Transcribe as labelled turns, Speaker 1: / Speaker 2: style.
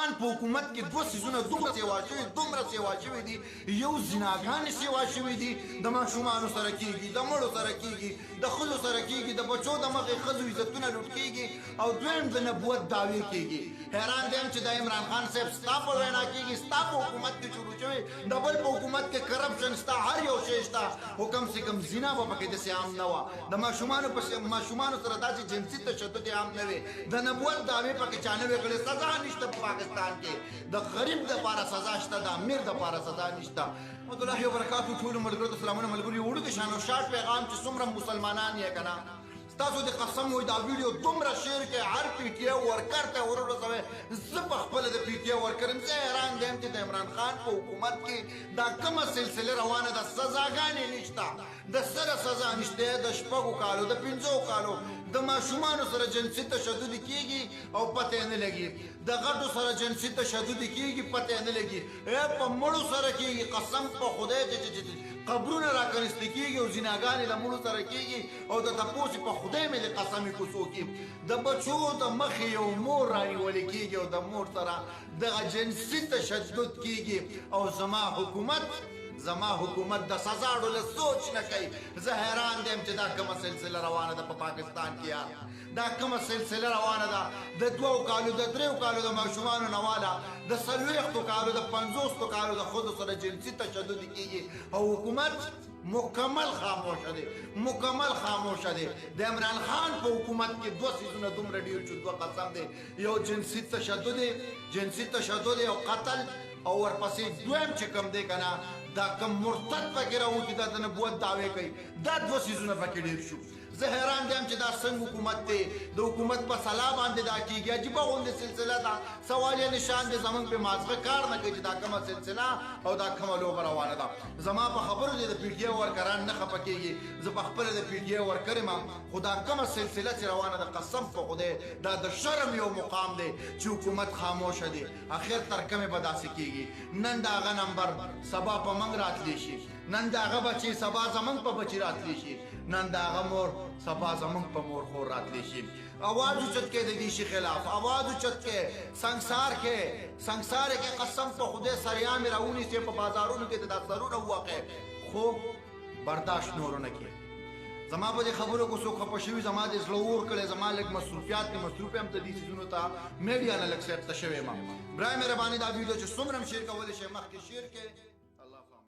Speaker 1: ان په حکومت کې دوه سیزونه دومره سیوا شوي دي یو زناګانې سیوا شوي دي د ماشومانو سره کېږي د مړو سره کېږي د ښځو سره کېږي د بچو د مخې ښځو عزتونه لوټ کېږي او دویم د نبوت دعوې کېږي حیران دیم چې د عمران خان صاحب ستا په وینا کېږي ستا په حکومت کې شروع شوی د بل په حکومت کې کرپشن ستا هر یو شی شته خو کم سے کم زنا به پکې داسې عام نه وه د ماشومانو سره داسې جنسي تشدد عام نه وي د نبوت دعوې پکې چا نه وې کړې سزا نشته په پاکستان کې د غریب دپاره سزا شته د امیر دپاره سزا نشته رحمت الله وبرکاتو ټولو ملګرو ته سلامونه ملګرو وړو د شان او شارټ پیغام چې څومره مسلمانان یې که نه ستاسو د قسم وای دا ویډیو دومره شیر کې هر پی ټی آی ورکر ته ورسوئ زه پخپله د پی ټی آی ورکر یم زه حیران دیم چې د عمران خان په حکومت کې دا کومه سلسله روانه ده سزاګانې نشته د سره سزا نشته د شپږو کالو د پنځو کالو د ماشومانو سره جنسي تشدد کېږي او پته نه لګي د غټو سره جنسي تشدد کېږي پته نه لګي په مړو سره کېږي قسم په خدای قبرونه راکنسته کېږي او زناګانې له مړو سره کېږي او د تپوس په خدای مې د قسمې کوڅو کې د بچو د مخې یو مور رانیولې کېږي او د مور سره دغه جنسي تشدد کېږي او زما حکومت د سزا ډوله سوچ نه کوي زه حیران دیم چې دا کومه سلسله روانه ده په پاکستان کې یار دا کومه سلسله روانه ده د دوو کالو د دریو کالو د ماشومانو نه واله د څلوېښتو کالو د پنځوسو کالو د ښځو سره جنسي تشدد کېږي او حکومت مکمل خاموشه دی د عمران خان په حکومت کې دوه څیزونه دومره ډېر چې دوه قسم دی یو جنسي تشدد او قتل او ورپسې دویم چې کوم دی که نه دا کوم مرتد پکې راوځي دا د نبوت دعوې کوي دا دوه څیزونه پکې ډېر شو زه حیران دیم چې دا څنګه حکومت دی د حکومت په سلا باندې دا کېږي عجیبه غوندې سلسله ده سوال یې نشان دی زموږ پې مازغه کار نه کوي چې دا کومه سلسله او دا کومه لوبه روانه ده زما په خبرو دی د پی ټي آی ورکران نه خفه کېږي زه پخپله د پی ټي آی ورکر یم خو دا کومه سلسله چې روانه ده قسم په خدای دا د شرم یو مقام دی چې حکومت خاموشه دی اخر تر کومې به داسې کېږي نن د هغه نمبر سبا په موږ راتلی شي نن د هغه بچی سبا زموږ په بچی راتلی شي نن د هغه مور سبا زموږ په مور خور راتلی شي आवाज उचत के दे दी खिलाफ आवाज उचत के संसार के कसम पे खुदे सरिया में राउनी से बाजारों के सरूर हुआ के खो बर्दाश्त नोर न किए जमा पे खबरों को सो खपशवी जमा इसलोर करे जमा लग मसरूफियात के मसरूफ हम तदी सुनो था मीडिया न लग से तशवे मा ब्राय मेहरबानी दा वीडियो जो सुमरम शेर का बोले शेख के शेर के